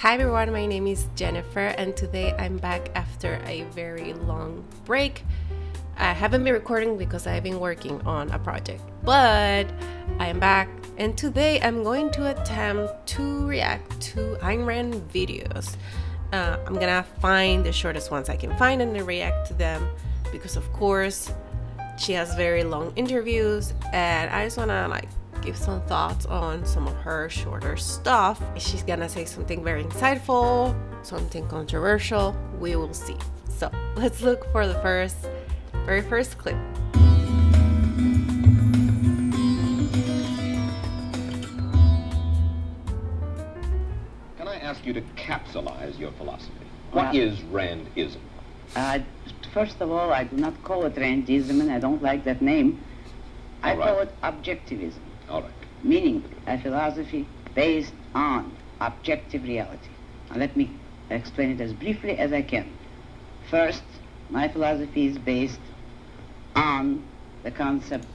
Hi everyone, my name is Jennifer and today I'm back after a very long break. I haven't been recording because I've been working on a project, but I am back and today I'm going to attempt to react to Ayn Rand videos. I'm gonna find the shortest ones I can find and then react to them because of course she has very long interviews and I just wanna give some thoughts on some of her shorter stuff. She's gonna say something very insightful, something controversial, we will see. So let's look for the very first clip. Can I ask you to capsulize your philosophy? What is Randism? First of all, I do not call it Randism, and I don't like that name. I call it Objectivism. All right. Meaning a philosophy based on objective reality. Now let me explain it as briefly as I can. First, my philosophy is based on the concept.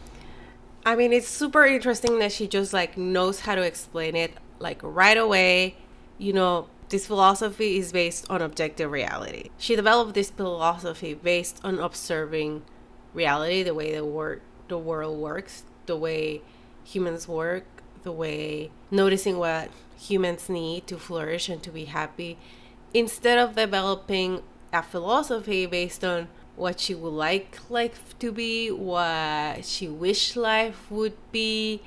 I mean, it's super interesting that she just knows how to explain it right away. You know, this philosophy is based on objective reality. She developed this philosophy based on observing reality, the way the world works, the way humans work, the way noticing what humans need to flourish and to be happy, instead of developing a philosophy based on what she would like life to be, what she wished life would be,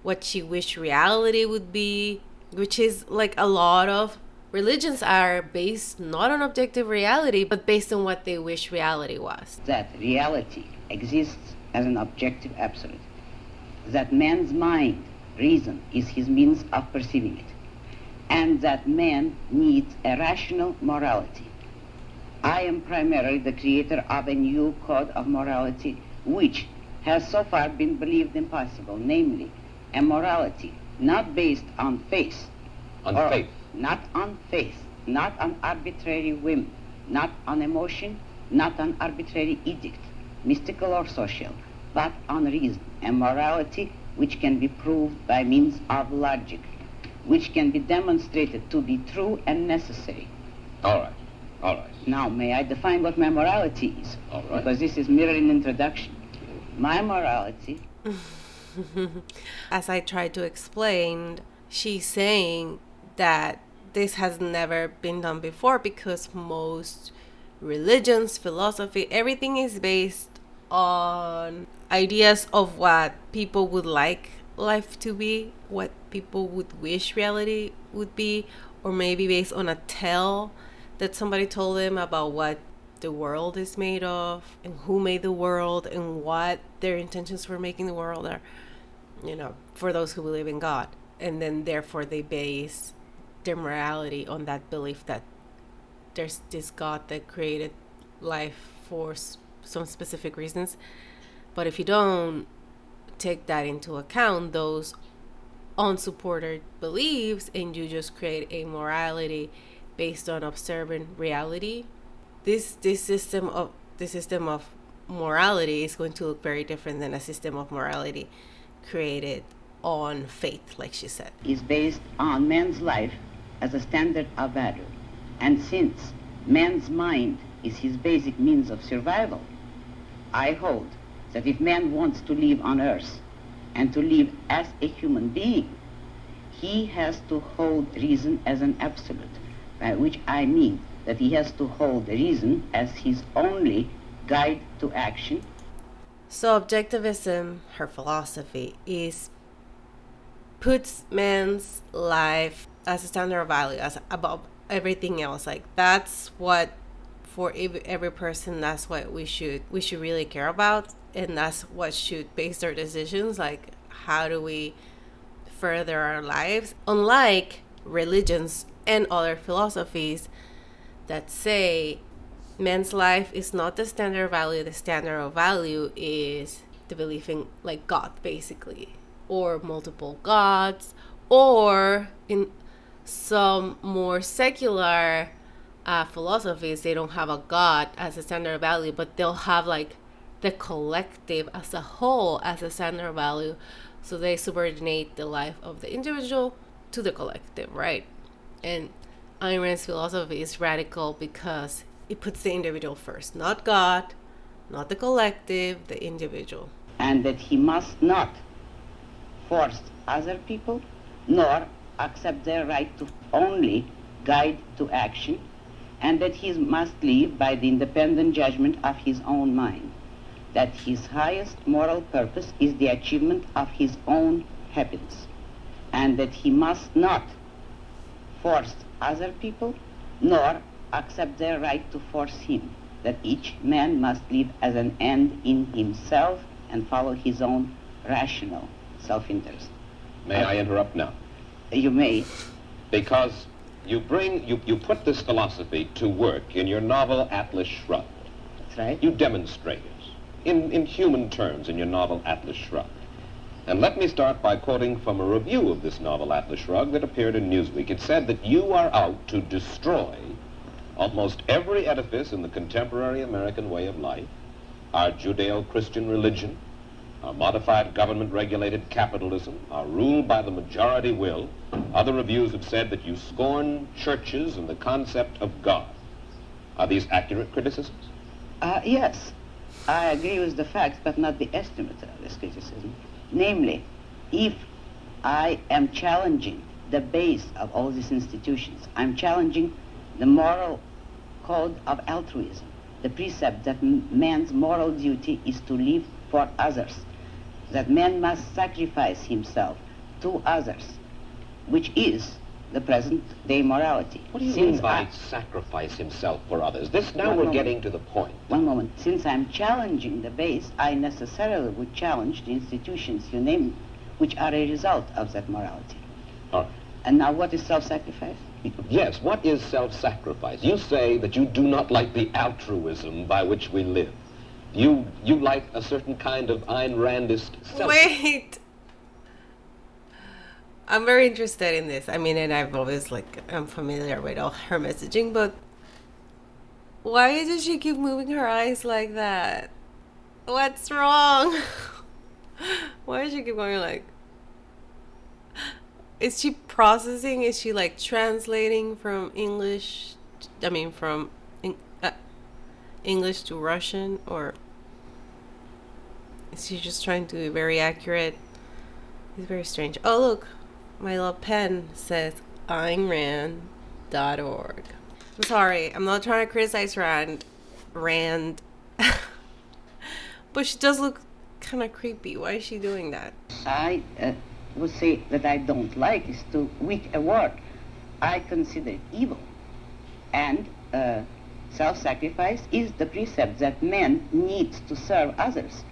what she wished reality would be, which is a lot of religions are based not on objective reality, but based on what they wish reality was. That reality exists as an objective absolute. That man's mind, reason, is his means of perceiving it. And that man needs a rational morality. I am primarily the creator of a new code of morality which has so far been believed impossible, namely a morality not based on faith. Not on faith, not on arbitrary whim, not on emotion, not on arbitrary edict, mystical or social, but on reason, a morality which can be proved by means of logic, which can be demonstrated to be true and necessary. All right. Now, may I define what my morality is? All right. Because this is merely an introduction. My morality... As I tried to explain, she's saying that this has never been done before because most religions, philosophy, everything is based on ideas of what people would like life to be, what people would wish reality would be, or maybe based on a tale that somebody told them about what the world is made of and who made the world and what their intentions for making the world are, for those who believe in God. And then therefore they base their morality on that belief that there's this God that created life for some specific reasons. But if you don't take that into account, those unsupported beliefs, and you just create a morality based on observing reality, this system of morality is going to look very different than a system of morality created on faith, like she said. Is based on man's life as a standard of value. And since man's mind is his basic means of survival, I hold that if man wants to live on earth and to live as a human being, he has to hold reason as an absolute, by which I mean that he has to hold reason as his only guide to action. So Objectivism, her philosophy, puts man's life as a standard of value, as above everything else. That's what, for every person, that's what we should really care about, and that's what should base our decisions. How do we further our lives? Unlike religions and other philosophies that say man's life is not the standard of value. The standard of value is the belief in God, basically, or multiple gods, or in some more secular philosophies, they don't have a God as a standard of value, but they'll have the collective as a whole as a standard of value. So they subordinate the life of the individual to the collective, right? And Ayn Rand's philosophy is radical because it puts the individual first, not God, not the collective, the individual. And that he must not force other people, nor accept their right to only guide to action, and that he must live by the independent judgment of his own mind, that his highest moral purpose is the achievement of his own happiness, and that he must not force other people, nor accept their right to force him, that each man must live as an end in himself and follow his own rational self-interest. May I interrupt now? You may. Because you put this philosophy to work in your novel Atlas Shrugged. That's right. You demonstrate it in human terms in your novel Atlas Shrugged. And let me start by quoting from a review of this novel Atlas Shrugged that appeared in Newsweek. It said that you are out to destroy almost every edifice in the contemporary American way of life, our Judeo-Christian religion, our modified government-regulated capitalism, our rule by the majority will. Other reviews have said that you scorn churches and the concept of God. Are these accurate criticisms? Yes, I agree with the facts, but not the estimate of this criticism. Namely, if I am challenging the base of all these institutions, I'm challenging the moral code of altruism, the precept that man's moral duty is to live for others, that man must sacrifice himself to others, which is the present-day morality. What do you mean by sacrifice himself for others? We're getting to the point. One moment. Since I'm challenging the base, I necessarily would challenge the institutions you name, which are a result of that morality. All right. And now what is self-sacrifice? Yes, what is self-sacrifice? You say that you do not like the altruism by which we live. You like a certain kind of Ayn Randist self. Wait! I'm very interested in this. I mean, and I'm familiar with all her messaging, but why does she keep moving her eyes like that? What's wrong? Why does she keep going like... Is she processing? Is she like translating from English? From English to Russian? Or is she just trying to be very accurate? It's very strange. Oh, look. My little pen says AynRand.org. I'm sorry. I'm not trying to criticize Rand. But she does look kind of creepy. Why is she doing that? I would say that I don't like is too weak a word. I consider it evil. And self-sacrifice is the precept that man needs to serve others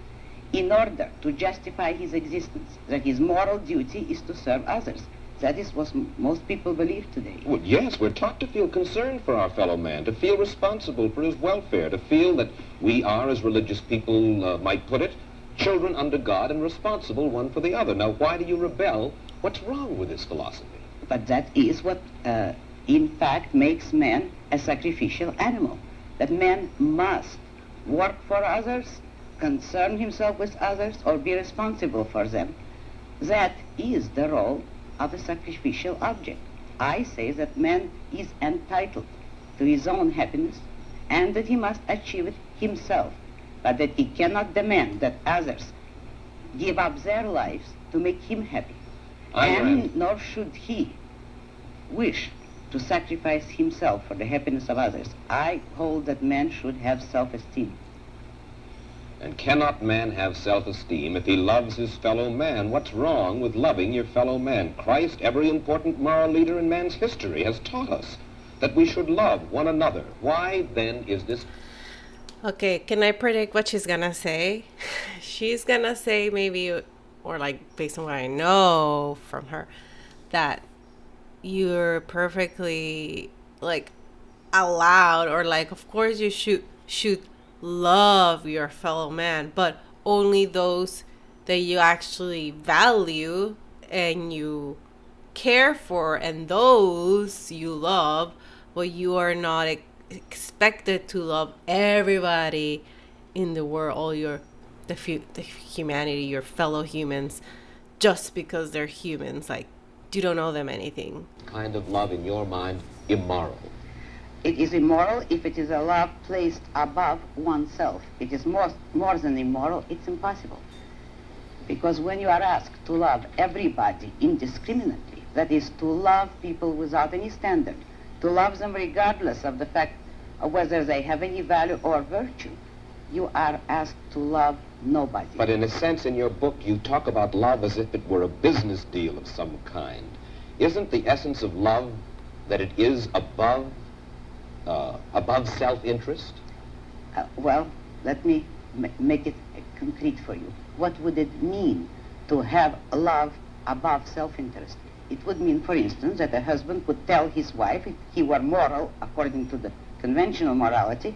in order to justify his existence, that his moral duty is to serve others. That is what most people believe today. Well, yes, we're taught to feel concerned for our fellow man, to feel responsible for his welfare, to feel that we are, as religious people might put it, children under God and responsible one for the other. Now, why do you rebel? What's wrong with this philosophy? But that is what, in fact, makes man a sacrificial animal. That man must work for others, concern himself with others, or be responsible for them. That is the role of a sacrificial object. I say that man is entitled to his own happiness and that he must achieve it himself, but that he cannot demand that others give up their lives to make him happy. And nor should he wish to sacrifice himself for the happiness of others. I hold that man should have self-esteem. And cannot man have self-esteem if he loves his fellow man? What's wrong with loving your fellow man? Christ, every important moral leader in man's history, has taught us that we should love one another. Why then is this... Okay, can I predict what she's gonna say? She's gonna say maybe, or like based on what I know from her, that you're perfectly like allowed, or like of course you should love your fellow man, but only those that you actually value and you care for, and those you love, but you are not expected to love everybody in the world, all the humanity, your fellow humans, just because they're humans. Like, you don't owe them anything. Kind of love in your mind immoral? It is immoral if it is a love placed above oneself. It is more than immoral, it's impossible. Because when you are asked to love everybody indiscriminately, that is, to love people without any standard, to love them regardless of the fact of whether they have any value or virtue, you are asked to love nobody. But in a sense, in your book, you talk about love as if it were a business deal of some kind. Isn't the essence of love that it is above self-interest? Well, let me make it concrete for you. What would it mean to have love above self-interest? It would mean, for instance, that a husband could tell his wife, if he were moral, according to the conventional morality,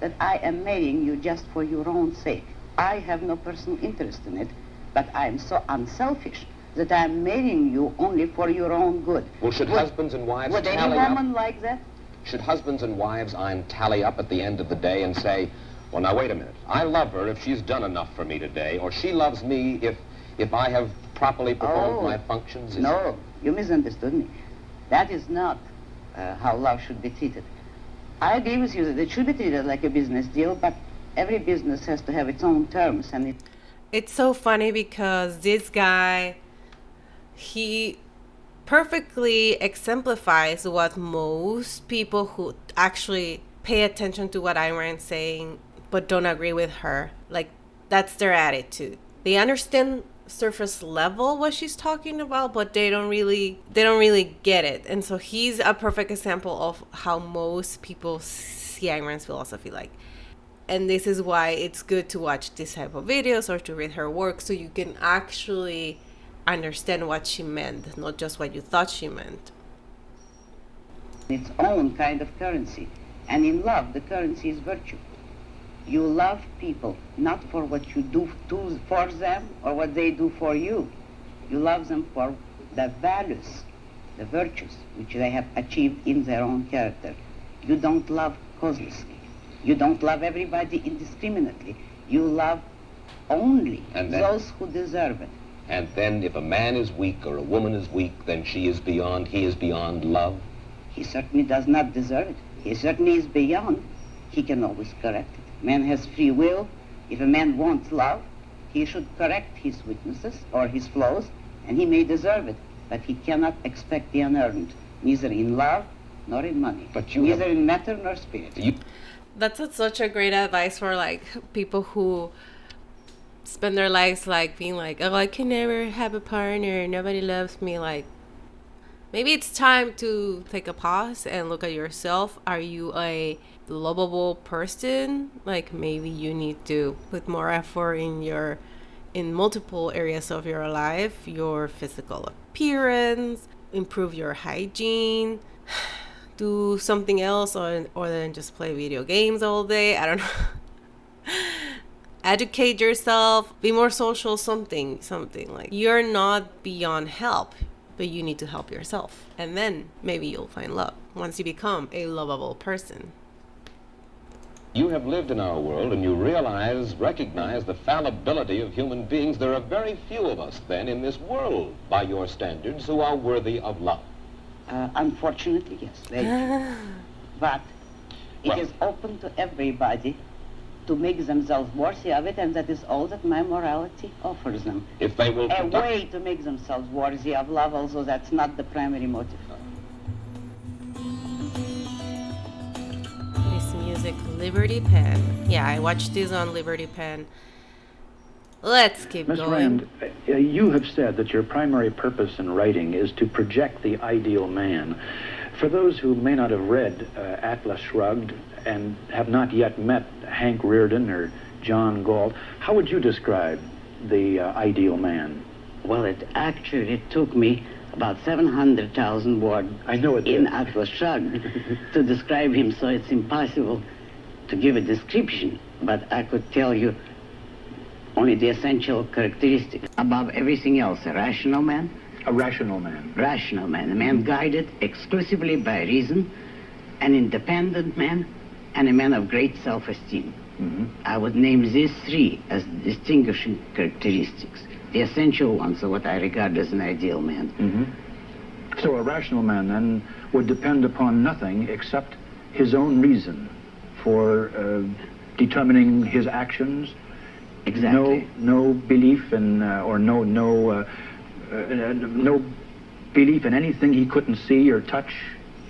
that I am marrying you just for your own sake. I have no personal interest in it, but I am so unselfish that I am marrying you only for your own good. Well, should husbands and wives Would tally any woman up? like that? Should husbands and wives tally up at the end of the day and say, well, now wait a minute, I love her if she's done enough for me today, or she loves me if I have properly performed my functions? No, you misunderstood me. That is not how love should be treated. I agree with you that it should be treated like a business deal, but every business has to have its own terms, and It's so funny because this guy, he perfectly exemplifies what most people who actually pay attention to what Ayn Rand's saying but don't agree with her, like, that's their attitude. They understand surface level what she's talking about, but they don't really get it. And so he's a perfect example of how most people see Ayn Rand's philosophy like. And this is why it's good to watch this type of videos or to read her work, so you can actually understand what she meant, not just what you thought she meant. its own kind of currency. And in love, the currency is virtue. You love people not for what you do for them or what they do for you. You love them for the values, the virtues which they have achieved in their own character. You don't love causelessly. You don't love everybody indiscriminately. You love only those who deserve it. And then if a man is weak or a woman is weak, then he is beyond love? He certainly does not deserve it. He certainly is beyond. He can always correct it. Man has free will. If a man wants love, he should correct his weaknesses or his flaws, and he may deserve it. But he cannot expect the unearned, neither in love nor in money, neither in matter nor spirit. That's such a great advice for like people who spend their lives like being like, oh, I can never have a partner, nobody loves me. Like, maybe it's time to take a pause and look at yourself. Are you a lovable person? Like, maybe you need to put more effort in multiple areas of your life, your physical appearance, improve your hygiene, do something else other than just play video games all day. I don't know. Educate yourself, be more social, something like, you're not beyond help, but you need to help yourself, and then maybe you'll find love once you become a lovable person. You have lived in our world and you recognize the fallibility of human beings. There are very few of us then in this world, by your standards, who are worthy of love. Unfortunately, yes, very few. But it is open to everybody to make themselves worthy of it, and that is all that my morality offers them. If they will a way to make themselves worthy of love, although that's not the primary motive. This music, Liberty Pen. Yeah, I watched this on Liberty Pen. Let's keep Ms. going. Rand, you have said that your primary purpose in writing is to project the ideal man. For those who may not have read Atlas Shrugged and have not yet met Hank Rearden or John Galt, how would you describe the ideal man? Well, it took me about 700,000 words in Atlas Shrugged to describe him, so it's impossible to give a description, but I could tell you only the essential characteristics. Above everything else, a rational man. A rational man. Rational man. A man guided exclusively by reason, an independent man, and a man of great self-esteem. Mm-hmm. I would name these three as distinguishing characteristics, the essential ones of what I regard as an ideal man. Mm-hmm. So a rational man then would depend upon nothing except his own reason for determining his actions. Exactly. No belief in or no belief in anything he couldn't see or touch.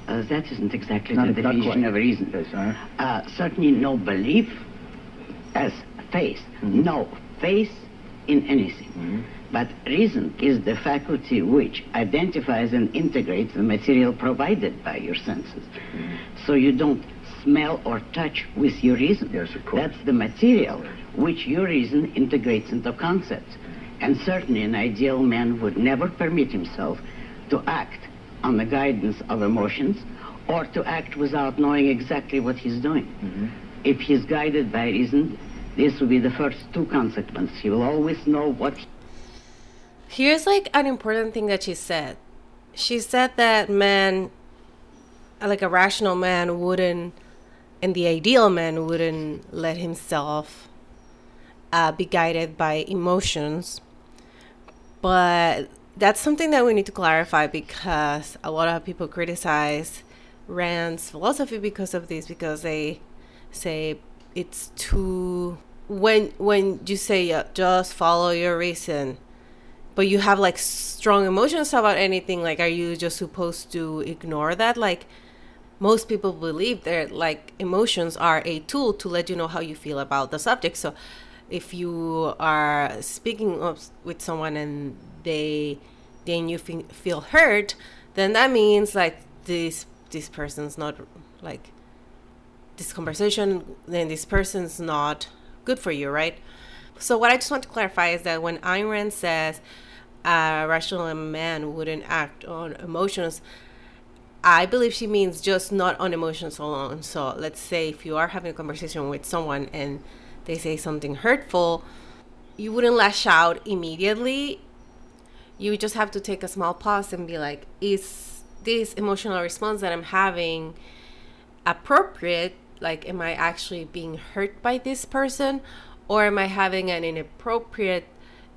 That isn't exactly Not- the not definition quite. of reason. Yes, Certainly no belief as faith. No faith in anything. But reason is the faculty which identifies and integrates the material provided by your senses. So you don't smell or touch with your reason. Yes, of course. That's the material which your reason integrates into concepts. And certainly an ideal man would never permit himself to act on the guidance of emotions or to act without knowing exactly what he's doing. If he's guided by reason, this will be the first two consequences. He will always know what... Here's like an important thing that she said. She said that man, like a rational man wouldn't, and the ideal man wouldn't let himself be guided by emotions. But that's something that we need to clarify, because a lot of people criticize Rand's philosophy because of this, because they say it's too... When you say just follow your reason, but you have like strong emotions about anything, like, are you just supposed to ignore that? Like, most people believe that like emotions are a tool to let you know how you feel about the subject. So if you are speaking with someone and then you feel hurt, then that means like this person's not, like, this conversation, then this person's not good for you, right? So what I just want to clarify is that when Ayn Rand says a rational man wouldn't act on emotions, I believe she means just not on emotions alone. So let's say if you are having a conversation with someone and they say something hurtful, you wouldn't lash out immediately. You just have to take a small pause and be like, is this emotional response that I'm having appropriate? Like, am I actually being hurt by this person, or am I having an inappropriate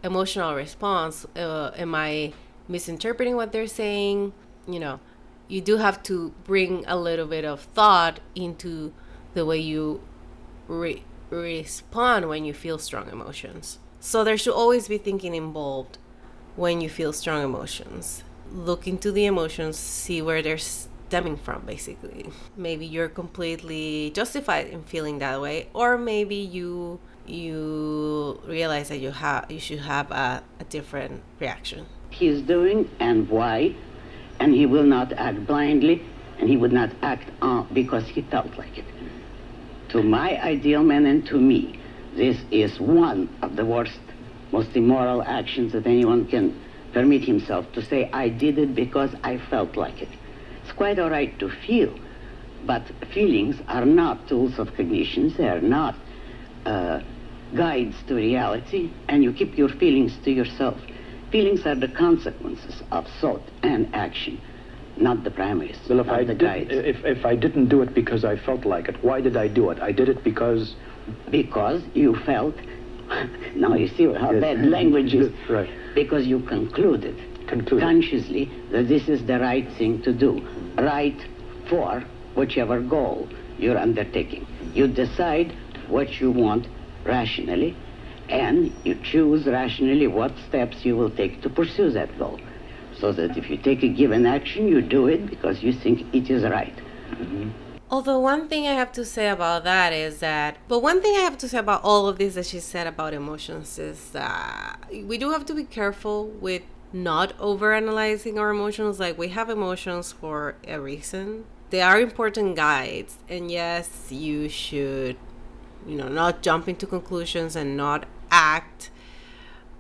emotional response? Am I misinterpreting what they're saying? You know, you do have to bring a little bit of thought into the way you respond when you feel strong emotions. So there should always be thinking involved when you feel strong emotions. Look into the emotions, see where they're stemming from, basically. Maybe you're completely justified in feeling that way, or maybe you realize that you should have a different reaction. He is doing and why, and he will not act blindly, and he would not act because he felt like it. To my ideal man and to me, this is one of the worst, most immoral actions that anyone can permit himself to say, I did it because I felt like it. It's quite all right to feel, but feelings are not tools of cognition. They are not guides to reality, and you keep your feelings to yourself. Feelings are the consequences of thought and action, not the primaries, Well, if not the guides. if I didn't do it because I felt like it, why did I do it? I did it because... Because you felt, now you see how bad language is, Right. because you concluded consciously that this is the right thing to do, right for whichever goal you're undertaking. You decide what you want rationally, and you choose rationally what steps you will take to pursue that goal. So that if you take a given action, you do it because you think it is right. Although one thing I have to say about that is that, but one thing I have to say about all of this that she said about emotions is that we do have to be careful with not overanalyzing our emotions. Like, we have emotions for a reason. They are important guides, and yes, you should, not jump into conclusions and not act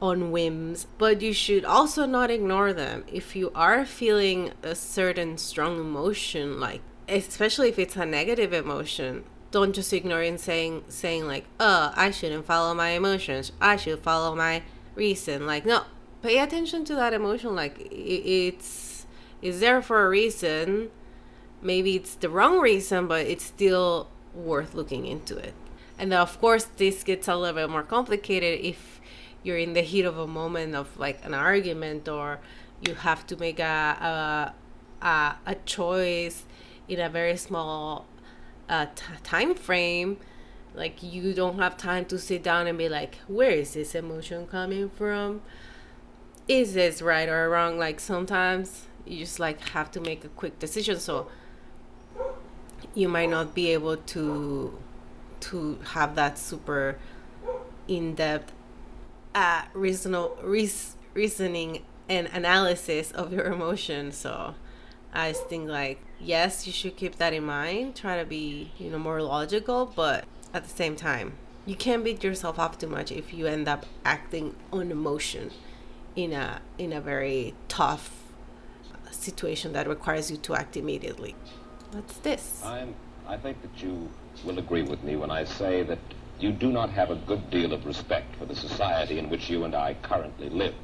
on whims, but you should also not ignore them. If you are feeling a certain strong emotion, like, especially if it's a negative emotion, don't just ignore it and saying like, I shouldn't follow my emotions, I should follow my reason. Like, no, pay attention to that emotion. Like, it's there for a reason. Maybe it's the wrong reason, but it's still worth looking into it. And then, of course, this gets a little bit more complicated if you're in the heat of a moment of like an argument, or you have to make a a choice in a very small time frame, like you don't have time to sit down and be like, where is this emotion coming from? Is this right or wrong? Like sometimes you just like have to make a quick decision, so you might not be able to have that super in-depth reasoning and analysis of your emotions. So I just think like, yes, you should keep that in mind, try to be more logical, but at the same time you can't beat yourself up too much if you end up acting on emotion in a very tough situation that requires you to act immediately. What's this? I think that you will agree with me when I say that you do not have a good deal of respect for the society in which you and I currently live.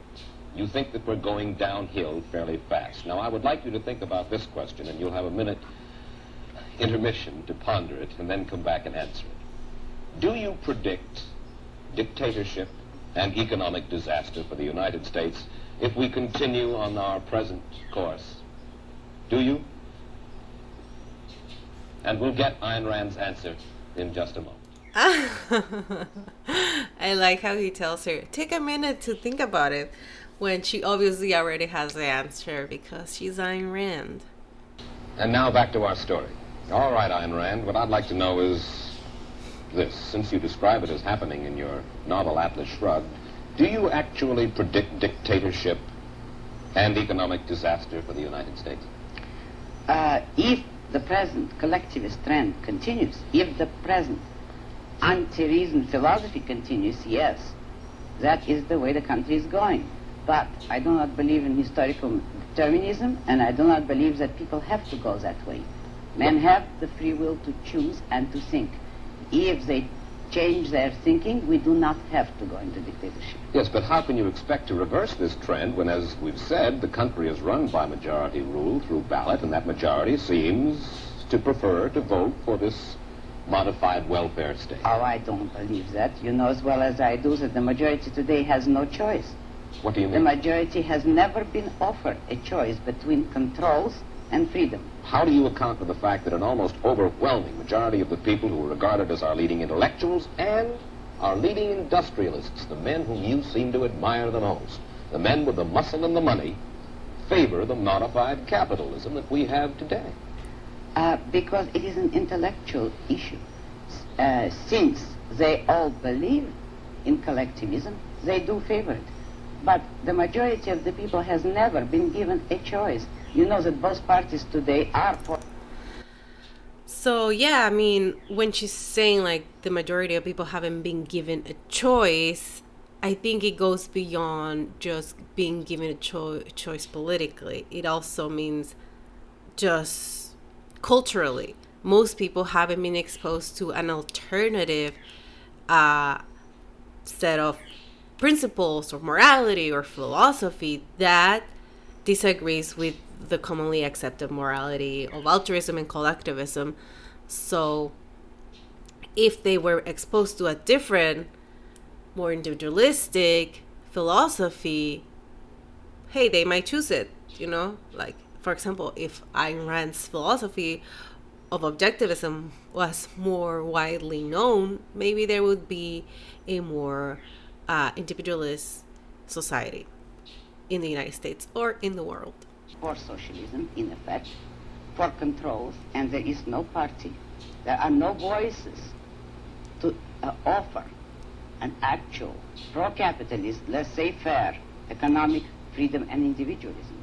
You think that we're going downhill fairly fast. Now, I would like you to think about this question, and you'll have a minute intermission to ponder it, and then come back and answer it. Do you predict dictatorship and economic disaster for the United States if we continue on our present course? Do you? And we'll get Ayn Rand's answer in just a moment. I like how he tells her, take a minute to think about it, when she obviously already has the answer because she's Ayn Rand. And now back to our story. All right, Ayn Rand, what I'd like to know is this. Since you describe it as happening in your novel Atlas Shrugged, do you actually predict dictatorship and economic disaster for the United States? If the present collectivist trend continues, if the present anti-reason philosophy continues, yes, that is the way the country is going. But I do not believe in historical determinism, and I do not believe that people have to go that way. Men have the free will to choose and to think. If they change their thinking, we do not have to go into dictatorship. Yes, but how can you expect to reverse this trend when, as we've said, the country is run by majority rule through ballot, and that majority seems to prefer to vote for this modified welfare state? Oh, I don't believe that. You know as well as I do that the majority today has no choice. What do you mean? The majority has never been offered a choice between controls and freedom. How do you account for the fact that an almost overwhelming majority of the people who are regarded as our leading intellectuals and our leading industrialists, the men whom you seem to admire the most, the men with the muscle and the money, favor the modified capitalism that we have today? Because it is an intellectual issue. Since they all believe in collectivism, they do favor it. But the majority of the people has never been given a choice. You know that both parties today are for... So, yeah, I mean, when she's saying, like, the majority of people haven't been given a choice, I think it goes beyond just being given a choice politically. It also means just culturally. Most people haven't been exposed to an alternative set of principles or morality or philosophy that disagrees with the commonly accepted morality of altruism and collectivism. So if they were exposed to a different, more individualistic philosophy, hey, they might choose it, like, for example, if Ayn Rand's philosophy of objectivism was more widely known, maybe there would be a more individualist society in the United States or in the world. For socialism, in effect, for controls, and there is no party. There are no voices to offer an actual pro-capitalist, let's say fair, economic freedom and individualism.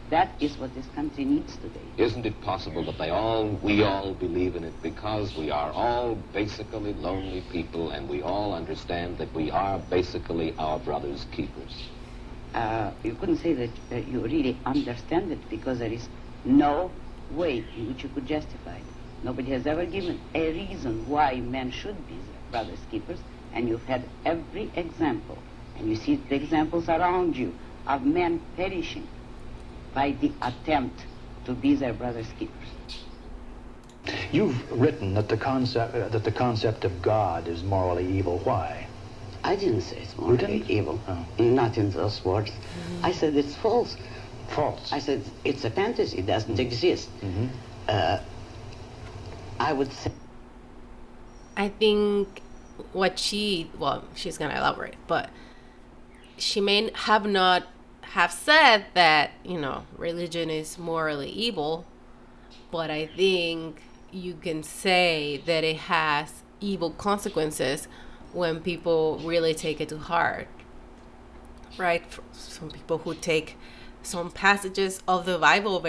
That is what this country needs today. Isn't it possible that we all believe in it because we are all basically lonely people and we all understand that we are basically our brother's keepers? You couldn't say that you really understand it because there is no way in which you could justify it. Nobody has ever given a reason why men should be their brother's keepers, and you've had every example, and you see the examples around you of men perishing by the attempt to be their brother's keepers. You've written that the concept of God is morally evil. Why? I didn't say it's morally evil. Oh. Not in those words. I said it's false. False. I said it's a fantasy, it doesn't exist. I would say... I think she's going to elaborate, but she may have not have said that, religion is morally evil, but I think you can say that it has evil consequences when people really take it to heart, right? Some people who take some passages of the Bible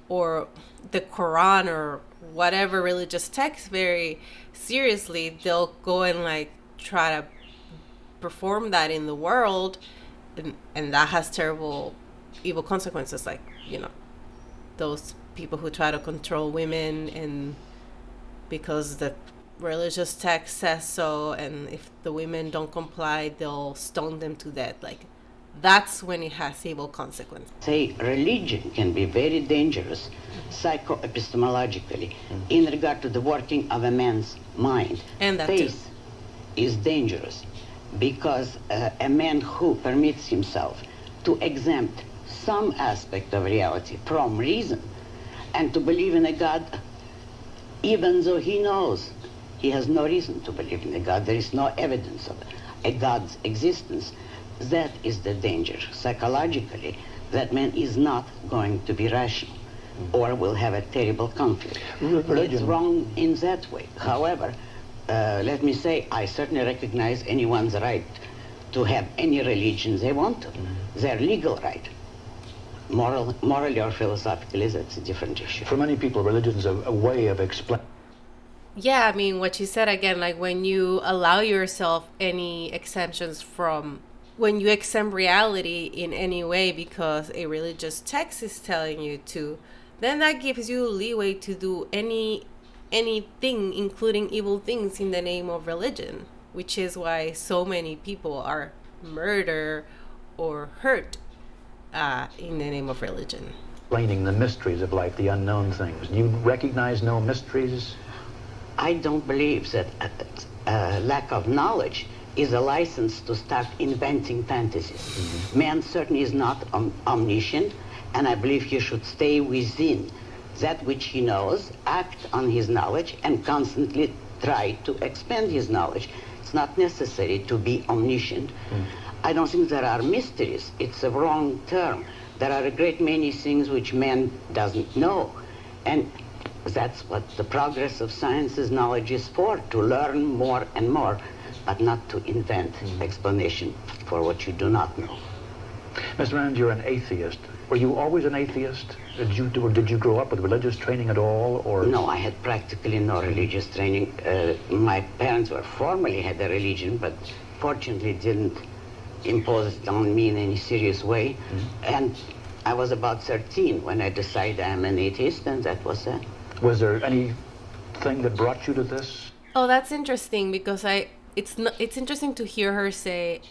or the Quran or whatever religious text very seriously, they'll go and try to perform that in the world, and that has terrible evil consequences, those people who try to control women, and because the religious text says so, and if the women don't comply, they'll stone them to death. That's when it has evil consequences. Say religion can be very dangerous psychoepistemologically in regard to the working of a man's mind. And that faith is dangerous because a man who permits himself to exempt some aspect of reality from reason and to believe in a God, even though he knows he has no reason to believe in a God, there is no evidence of a God's existence, that is the danger. Psychologically, that man is not going to be rational or will have a terrible conflict. It's wrong in that way. However, let me say, I certainly recognize anyone's right to have any religion they want to. Their legal right. Morally or philosophically, that's a different issue. For many people, religion is a way of explaining. Yeah, what you said again, when you allow yourself any exemptions from, when you exempt reality in any way because a religious text is telling you to, then that gives you leeway to do anything, including evil things, in the name of religion, which is why so many people are murdered or hurt in the name of religion. Explaining the mysteries of life, the unknown things. Do you recognize no mysteries? I don't believe that lack of knowledge is a license to start inventing fantasies. Man certainly is not omniscient, and I believe he should stay within that which he knows, act on his knowledge, and constantly try to expand his knowledge. It's not necessary to be omniscient. I don't think there are mysteries. It's a wrong term. There are a great many things which man doesn't know, and that's what the progress of science's knowledge is for, to learn more and more, but not to invent explanation for what you do not know. Mr. Rand, you're an atheist. Were you always an atheist? Did you grow up with religious training at all, or? No, I had practically no religious training. My parents formally had a religion, but fortunately didn't impose it on me in any serious way. And I was about 13 when I decided I'm an atheist, and that was that. Was there anything that brought you to this? Oh, that's interesting, because it's interesting to hear her say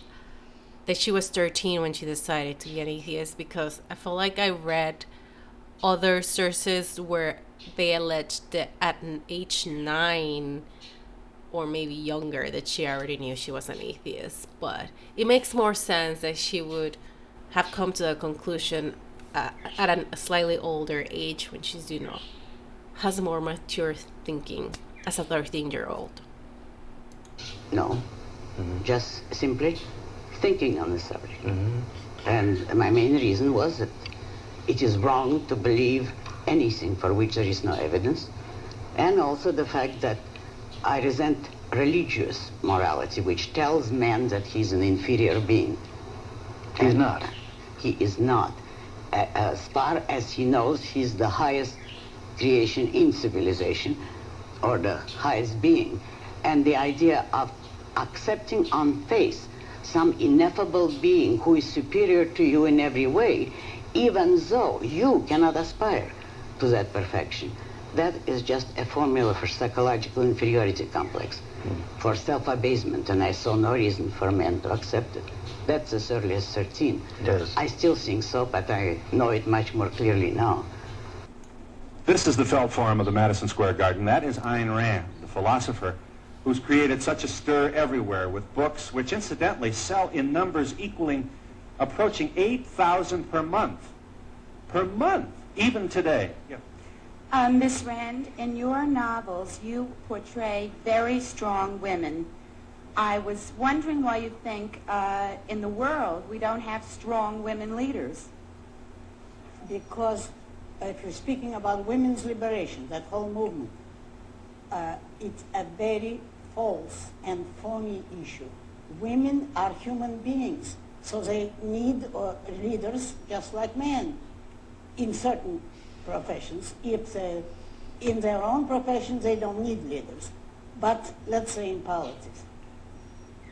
that she was 13 when she decided to be an atheist, because I feel like I read other sources where they alleged that at age 9 or maybe younger that she already knew she was an atheist. But it makes more sense that she would have come to the conclusion at a slightly older age, when she's, has more mature thinking as a 13-year-old. No, just simply thinking on the subject. And my main reason was that it is wrong to believe anything for which there is no evidence, and also the fact that I resent religious morality, which tells man that he's an inferior being. He's not. He is not. As far as he knows, he's the highest creation in civilization, or the highest being. And the idea of accepting on faith some ineffable being who is superior to you in every way, even though you cannot aspire to that perfection, that is just a formula for psychological inferiority complex, for self-abasement, and I saw no reason for men to accept it. That's as early as 13. Yes. I still think so, but I know it much more clearly now. This is the Felt Forum of the Madison Square Garden. That is Ayn Rand, the philosopher who's created such a stir everywhere with books which incidentally sell in numbers approaching 8,000 per month. per month, even today. Yeah. Miss Rand, in your novels, you portray very strong women. I was wondering why you think in the world we don't have strong women leaders. Because if you're speaking about women's liberation, that whole movement, it's a very false and phony issue. Women are human beings, so they need leaders just like men in certain professions. If in their own profession they don't need leaders, but let's say in politics,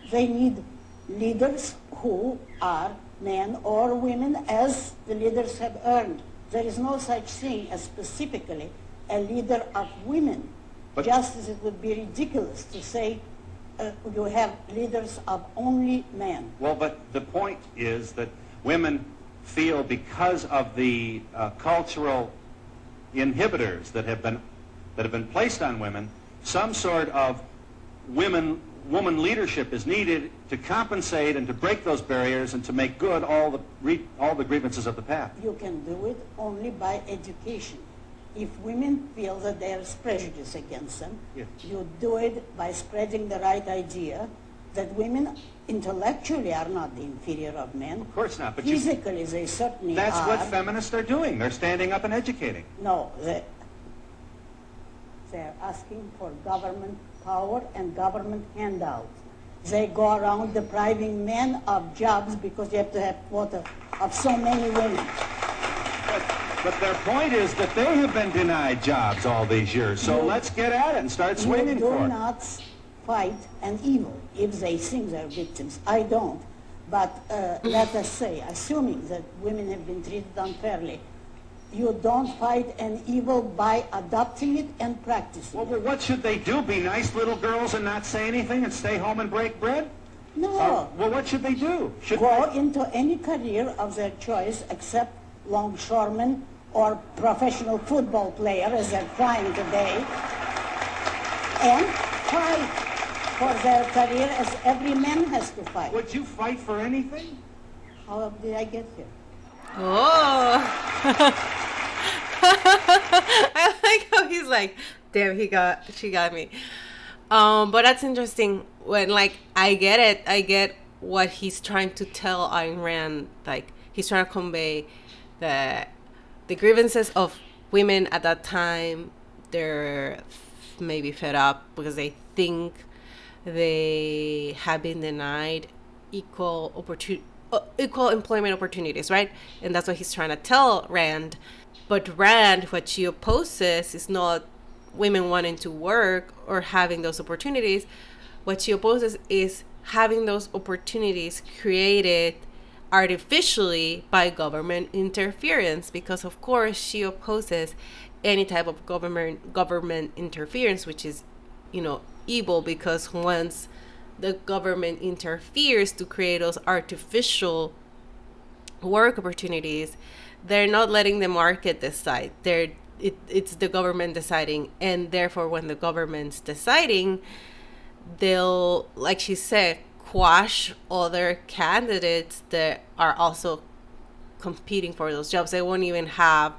they need leaders who are men or women as the leaders have earned. There is no such thing as specifically a leader of women, just as it would be ridiculous to say you have leaders of only men. Well, but the point is that women feel, because of the cultural inhibitors that have been placed on women, some sort of woman leadership is needed to compensate and to break those barriers and to make good all the grievances of the past. You can do it only by education. If women feel that there is prejudice against them, yes, you do it by spreading the right idea that women intellectually are not the inferior of men. Of course not, but physically they certainly that's are. what feminists are doing. They're standing up and educating. No, they're asking for government power and government handouts. They go around depriving men of jobs because you have to have quota of so many women. But their point is that they have been denied jobs all these years. So let's get at it and start swinging for it. You do not fight an evil if they think they're victims. I don't. But let us say, assuming that women have been treated unfairly, you don't fight an evil by adopting it and practicing Well, it. what should they do? Be nice little girls and not say anything and stay home and break bread? No. Well, what should they do? Go into any career of their choice except longshoremen or professional football player, as they're trying today, and fight for their career as every man has to fight. Would you fight for anything? How did I get here? Oh. I like how he's like, damn, she got me. But that's interesting when, like, I get what he's trying to tell Ayn Rand. Like, he's trying to convey that the grievances of women at that time, they're maybe fed up because they think they have been denied equal employment opportunities, right? And that's what he's trying to tell Rand. But Rand, what she opposes is not women wanting to work or having those opportunities. What she opposes is having those opportunities created artificially by government interference, because of course she opposes any type of government interference, which is, evil, because once the government interferes to create those artificial work opportunities, they're not letting the market decide. It's the government deciding, and therefore when the government's deciding, they'll, like she said, quash other candidates that are also competing for those jobs. They won't even have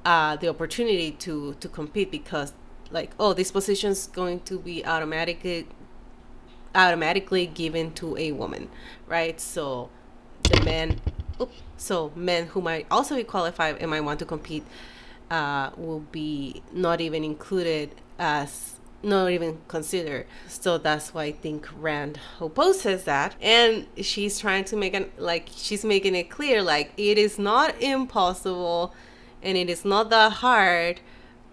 the opportunity to compete because, like, oh, this position is going to be automatically given to a woman, right? So the men who might also be qualified and might want to compete will be not even included, as not even considered. So that's why I think Rand opposes that, and she's trying to she's making it clear, like, it is not impossible and it is not that hard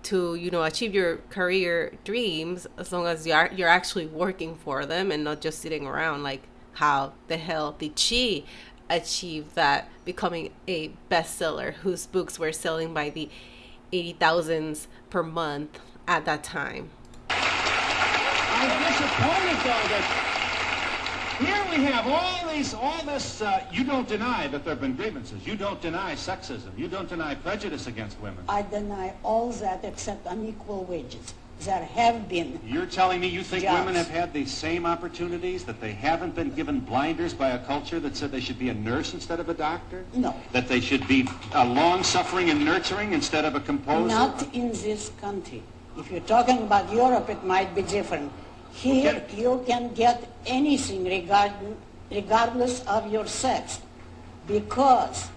to achieve your career dreams, as long as you're actually working for them and not just sitting around. Like, how the hell did she achieve that, becoming a bestseller whose books were selling by the 80,000s per month at that time? I'm disappointed, though, that here we have all this, you don't deny that there have been grievances. You don't deny sexism. You don't deny prejudice against women. I deny all that except unequal wages. there have been. You're telling me you think jobs. women have had the same opportunities, that they haven't been given blinders by a culture that said they should be a nurse instead of a doctor? No. That they should be long-suffering and nurturing instead of a composer? Not in this country. If you're talking about Europe, it might be different. Here, you can get anything regardless of your sex, because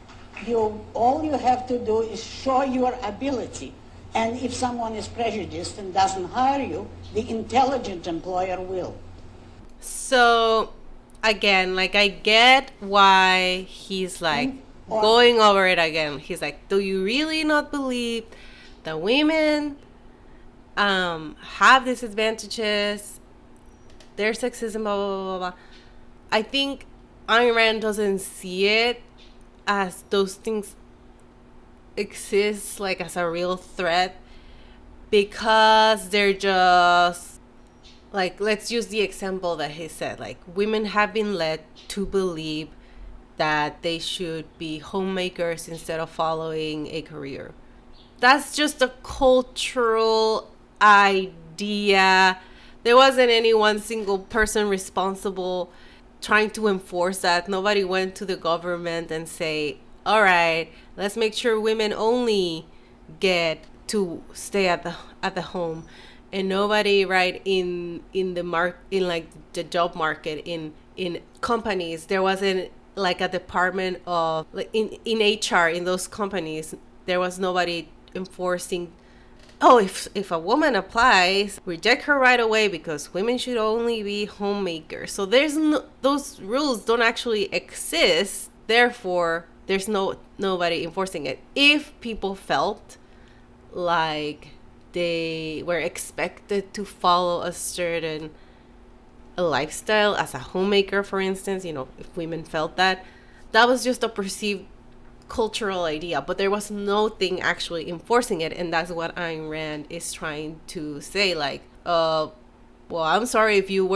all you have to do is show your ability. And if someone is prejudiced and doesn't hire you, the intelligent employer will. So, again, like, I get why he's like going over it again. He's like, do you really not believe that women have these advantages? There's sexism, blah, blah, blah, blah. I think Ayn Rand doesn't see it as those things exist, like, as a real threat, because they're just, like, let's use the example that he said, like, women have been led to believe that they should be homemakers instead of following a career. That's just a cultural idea. There wasn't any one single person responsible trying to enforce that. Nobody went to the government and say, all right, let's make sure women only get to stay at the home. And nobody, right, in like the job market, in companies, there wasn't like a department of, like, in HR, in those companies, there was nobody enforcing, oh, if a woman applies, reject her right away because women should only be homemakers. So there's those rules don't actually exist. Therefore, there's nobody enforcing it. If people felt like they were expected to follow a certain lifestyle as a homemaker, for instance, if women felt that was just a perceived cultural idea, but there was nothing actually enforcing it. And that's what Ayn Rand is trying to say, like, well, I'm sorry if you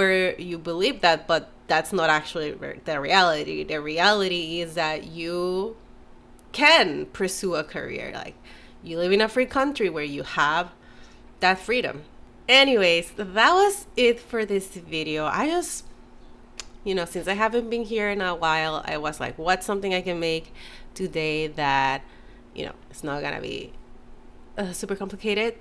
believe that, but that's not actually the reality. The reality is that you can pursue a career. Like, you live in a free country where you have that freedom. Anyways, that was it for this video. I just, since I haven't been here in a while, I was like, what's something I can make today that, it's not gonna be super complicated.